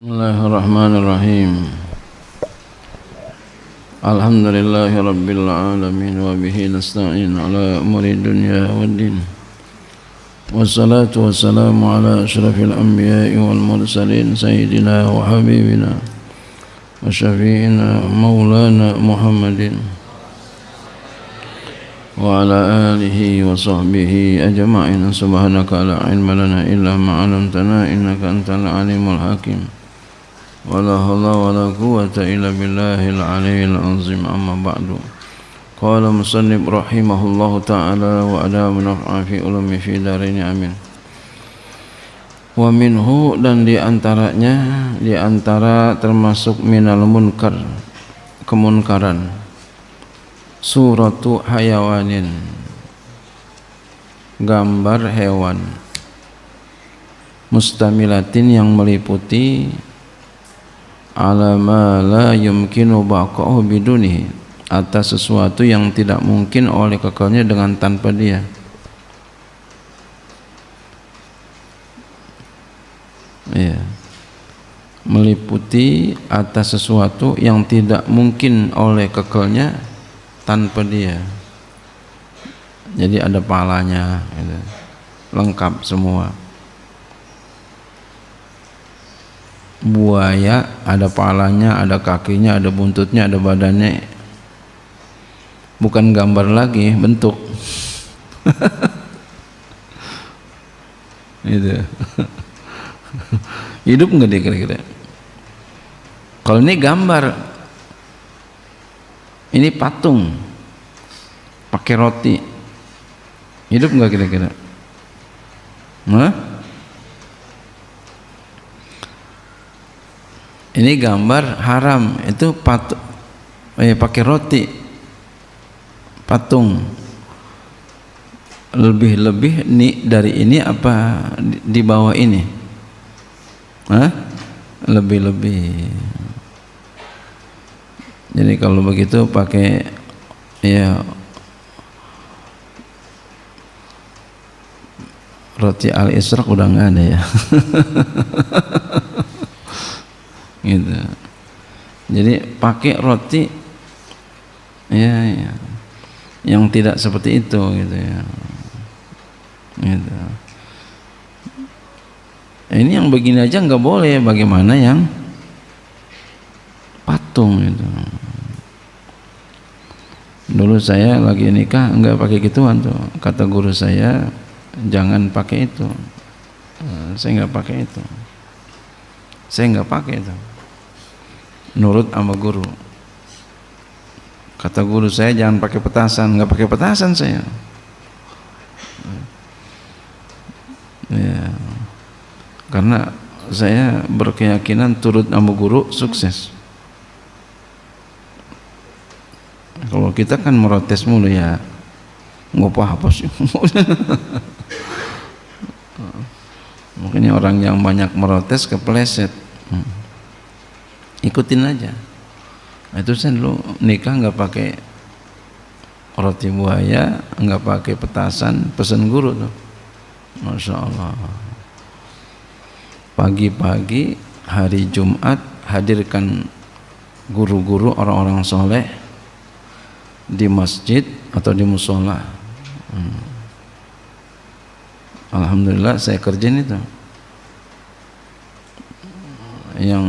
Bismillahirrahmanirrahim. Alhamdulillahi rabbil alamin wa bihi nasta'in ala umuri dunya waddin. Wassalatu wassalamu ala asyrafil anbiya'i wal mursalin sayyidina wa habibina wa syafi'ina maulana Muhammadin wa ala alihi wa sahbihi ajma'in. Subhanaka la ilma lana illa ma 'allamtana innaka antal alimul hakim. ولا حول ولا قوة إلا بالله العلي العظيم. أما بعد. قال مصنف رحمه الله تعالى وأدام نفعا في علومه في دارين آمين. Wa minhu, dan diantara termasuk minal munkar, kemunkaran, suratu hayawanin, gambar hewan, mustamilatin yang meliputi ala ma la yumkinu baqa'uhu bidunihi, atas sesuatu yang tidak mungkin oleh kekalnya dengan tanpa dia. Ya. Meliputi atas sesuatu yang tidak mungkin oleh kekalnya tanpa dia. Jadi ada palanya, gitu. Lengkap semua. Buaya ada palanya, ada kakinya, ada buntutnya, ada badannya. Bukan gambar lagi, bentuk. Itu. Hidup nggak dia kira-kira? Kalau ini gambar, ini patung, pakai roti. Hidup nggak kira-kira? Hah? Ini gambar haram, itu pakai roti, patung. Lebih-lebih nih dari ini apa di bawah ini? Hah? Lebih-lebih. Jadi kalau begitu pakai ya roti al-Isra udah nggak ada ya. Gitu. Jadi pakai roti ya, yang tidak seperti itu gitu ya. Gitu. Ini yang begini aja nggak boleh, bagaimana yang patung gitu. Dulu saya lagi nikah nggak pakai gituan tuh, kata guru saya jangan pakai itu. Saya nggak pakai itu. Saya nggak pakai itu. Nurut sama guru. Kata guru saya jangan pakai petasan, nggak pakai petasan saya. Ya, karena saya berkeyakinan turut sama guru sukses. Kalau kita kan merotes mulu ya, nggak apa-apa sih. Makanya orang yang banyak merotes kepleset. Ikutin aja. Itu saya dulu nikah nggak pakai roti buaya, nggak pakai petasan, pesen guru tuh. Masya Allah. Pagi-pagi hari Jumat hadirkan guru-guru orang-orang soleh di masjid atau di musola. Alhamdulillah saya kerjain itu. Yang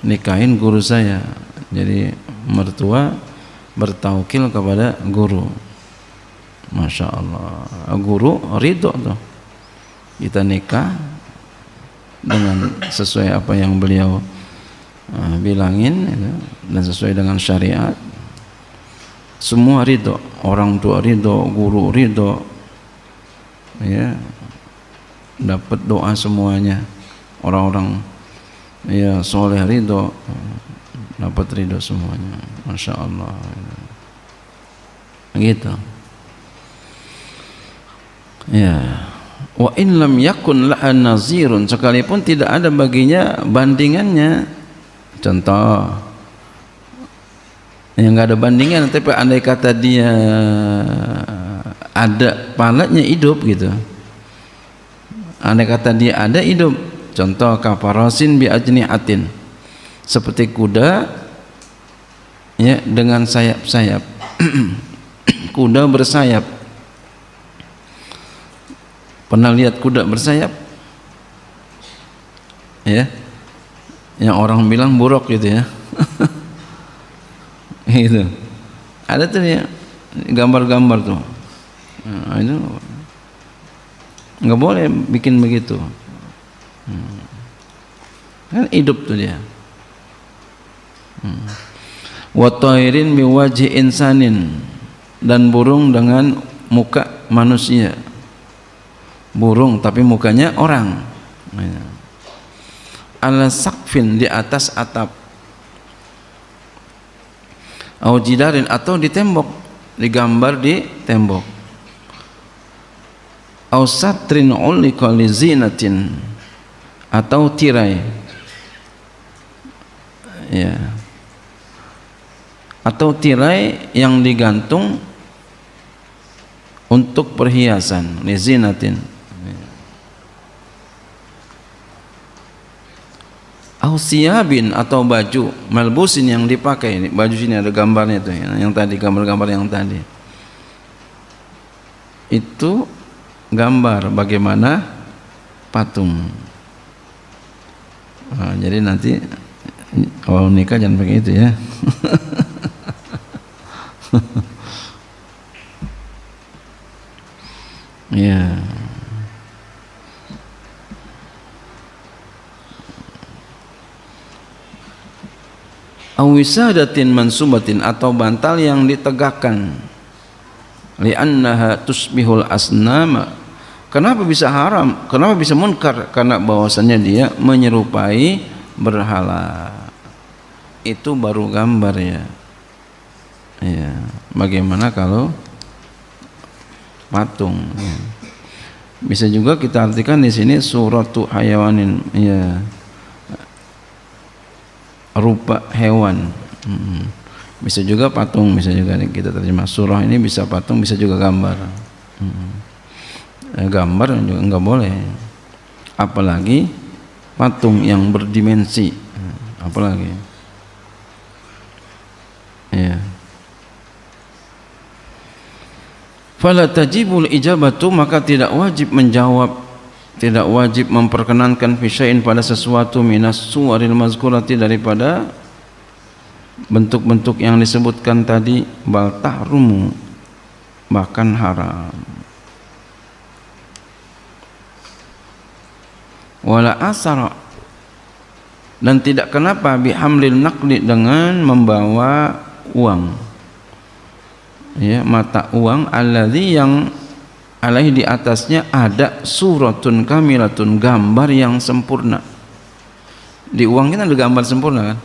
nikahin guru saya, jadi mertua bertaukil kepada guru. Masya Allah, guru ridho tuh kita nikah dengan sesuai apa yang beliau bilangin gitu, dan sesuai dengan syariat. Semua ridho, orang tua ridho, guru ridho, ya, dapat doa semuanya. Orang-orang ya soleh ridho, dapat ridho semuanya. Masya Allah. Gitu. Ya. Wa in lam yakun laha nazirun, sekalipun tidak ada baginya bandingannya. Contoh, yang nggak ada bandingan, tapi andai kata dia ada palanya hidup gitu. Andai kata dia ada hidup, Contoh kaparasin bi ajnihatin, seperti kuda ya dengan sayap-sayap. Kuda bersayap. Pernah lihat kuda bersayap? Ya. Yang orang bilang buruk gitu ya. Itu. Ada tuh ya gambar-gambar tuh. Nah, itu nggak boleh bikin begitu. Kan hidup tuh dia. Wa tairin bi wajhi insanin, dan burung dengan muka manusia. Burung tapi mukanya orang. Ala saqfin, di atas atap. Au jidarin, atau di tembok, digambar di tembok. Au satrin ulika li zinatin, atau tirai. Ya. Atau tirai yang digantung untuk perhiasan, li zinatin. Au siyabin, atau baju, malbusin yang dipakai. Baju sini ada gambarnya tuh, yang tadi, gambar-gambar yang tadi. Itu gambar bagaimana patung. Nah, jadi nanti kalau nikah jangan pakai itu ya. Ya. Awisadatin mansubatin, atau bantal yang ditegakkan. Li'annaha tusbihul asnama. Kenapa bisa haram? Kenapa bisa munkar? Karena bahwasannya dia menyerupai berhala. Itu baru gambar ya. Ya. Bagaimana kalau patung? Ya. Bisa juga kita artikan di sini suratu hayawanin, ya, rupa hewan. Bisa juga patung, bisa juga kita terjemah surah ini, bisa patung, bisa juga gambar. Gambar juga enggak boleh, apalagi patung yang berdimensi, apalagi ya. Fala tajibul ijabatu, maka tidak wajib menjawab, tidak wajib memperkenankan fi syai'in, pada sesuatu, minas suwaril mazkurati, daripada bentuk-bentuk yang disebutkan tadi, bal tahrumu, bahkan haram. Wala asara, dan tidak kenapa bihamlil naqdi, dengan membawa uang, ya, mata uang, alladzi, yang alaihi, di atasnya ada suratun kamilatun, gambar yang sempurna. Di uang kan ada gambar sempurna kan,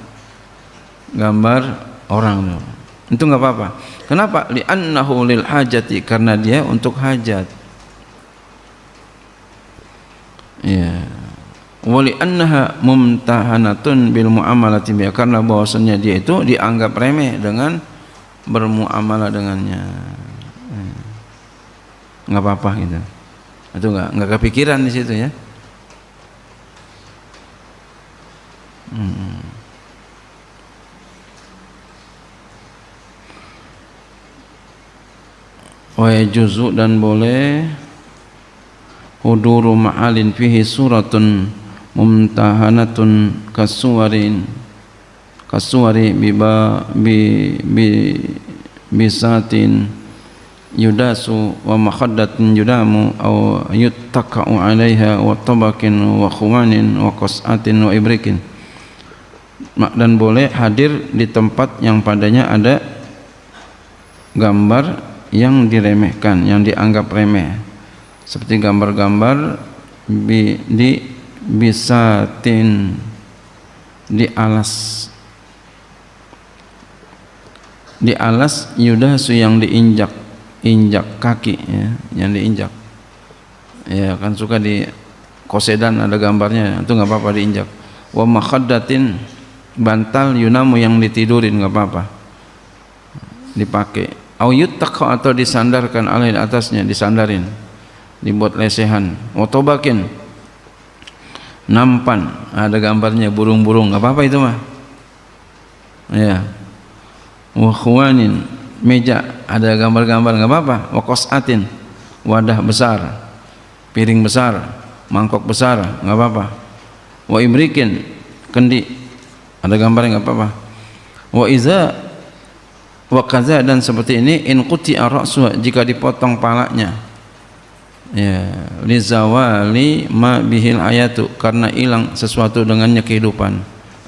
gambar orang itu nggak apa-apa. Kenapa? Li'annahu lil hajati, karena dia untuk hajat. Ya. Wa li'annaha mumtahanatun bil muamalati biha, karena bahwasannya dia itu dianggap remeh dengan bermuamalah dengannya. Nggak apa-apa gitu. Itu nggak kepikiran di situ ya. Wa yajuzu, dan boleh, huduru ma'alin fihi suratun mumtahanatun kasuwari bisatin yudasu wa makhaddatin yudamu au yuttaka'u 'alaiha wa tabakin wa khumanin wa qas'atin wa ibrikin. Dan boleh hadir di tempat yang padanya ada gambar yang diremehkan, yang dianggap remeh, seperti gambar-gambar di bisatin, di alas yudasu, yang diinjak kaki, ya, yang diinjak, ya kan suka di kosedan ada gambarnya, itu nggak apa-apa diinjak. Wa makhaddatin, bantal yunamu, yang ditidurin, nggak apa-apa dipakai. Au yuttaka, atau disandarkan, alai, atasnya disandarin, dibuat lesehan. Wa tabakin, nampan ada gambarnya burung-burung, nggak apa-apa itu mah. Ya. Wa khuwanin, meja ada gambar-gambar, nggak apa-apa. Wa qas'atin, wadah besar, piring besar, mangkok besar, nggak apa-apa. Wa imrikin, kendi ada gambarnya, nggak apa-apa. Wa iza wa kaza, dan seperti ini in quti'a ra'suha, jika dipotong palanya, ya, li zawali ma bihil ayatu, karena hilang sesuatu dengannya kehidupan,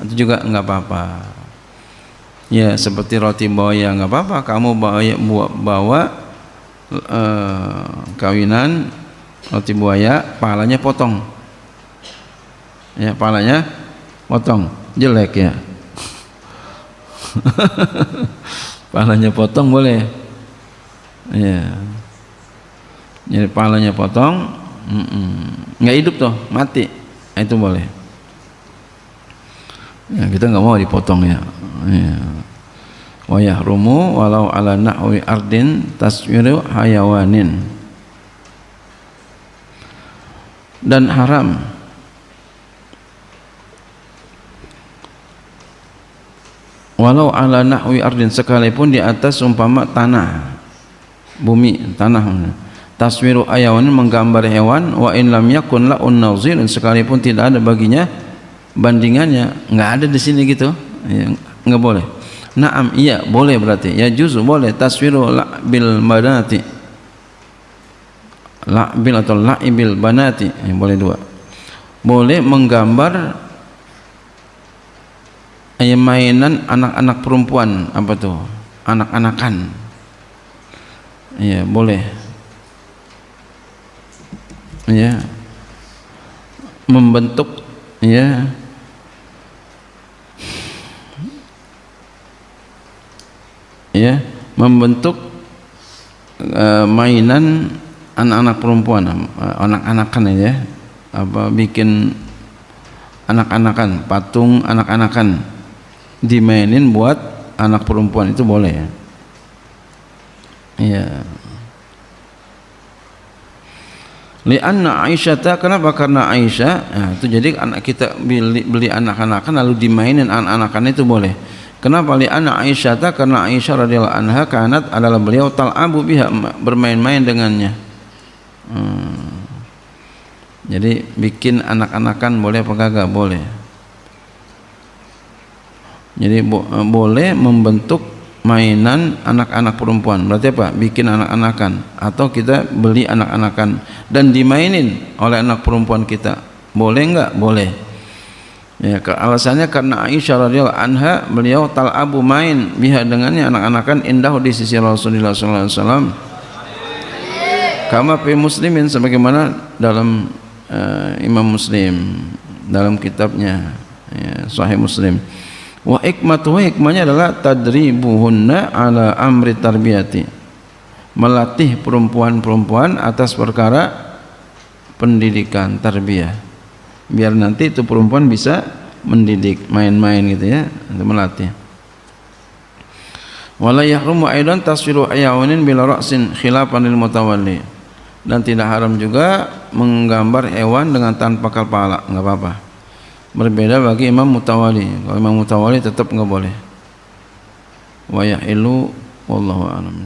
itu juga nggak apa-apa. Ya, seperti roti buaya, nggak apa-apa kamu bawa kawinan roti buaya, palanya potong, ya, palanya potong, jelek ya. Palanya potong boleh, ya, jadi palanya potong, nggak hidup tuh, mati, itu boleh. Ya, kita nggak mau dipotong ya. Ya. Wa yahrumu walau ala nahwi ardin taswiru hayawanin, dan haram walau ala nahwi ardin, sekalipun di atas umpama tanah, bumi, tanah, taswiru hayawanin, menggambar hewan, wa in lam yakun la'un nazir, sekalipun tidak ada baginya bandingannya, nggak ada di sini gitu, ya, nggak boleh. Naam, iya boleh, berarti ya juzu, boleh taswiru la'bil banati, la'bil atau la'ibil banati, ya, boleh dua. Boleh menggambar mainan anak-anak perempuan, apa tuh, anak-anakan, ya boleh, ya, membentuk, ya, ya, membentuk mainan anak-anak perempuan, anak-anakan ya, apa, bikin anak-anakan, patung anak-anakan dimainin buat anak perempuan, itu boleh ya. Ya. Lianna Aisyah, kenapa? Karena Aisyah, nah, itu jadi anak kita beli anak-anakan lalu dimainin anak-anakan, itu boleh. Kenapa? Lianna Aisyah, karena Aisyah radhiyallahu anha kanat, adalah beliau tal'abu biha, bermain-main dengannya. Jadi bikin anak-anakan boleh apa kagak? Boleh. Jadi boleh membentuk mainan anak-anak perempuan, berarti apa? Bikin anak-anakan, atau kita beli anak-anakan dan dimainin oleh anak perempuan kita, boleh enggak? Boleh. Ya, alasannya karena Aisyah radhiyallahu anha, beliau tal'abu, main, biha dengannya, anak-anakan, indahu, di sisi Rasulullah sallallahu alaihi wasallam, kama fi muslimin, sebagaimana dalam Imam Muslim dalam kitabnya, ya, Sahih Muslim. Wa hikmatuhu, hikmahnya adalah tadribuhunna ala amri tarbiyati, melatih perempuan-perempuan atas perkara pendidikan, tarbiyah, biar nanti itu perempuan bisa mendidik, main-main gitu ya, untuk melatih. Wala yahrumu aidan taswiru hayawanin bila ra'sin khilafan lil mutawalli, dan tidak haram juga menggambar hewan dengan tanpa kepala, enggak apa-apa. Berbeda bagi imam mutawali, kalau imam mutawali tetap enggak boleh. Wa yahilu wallahu a'lam.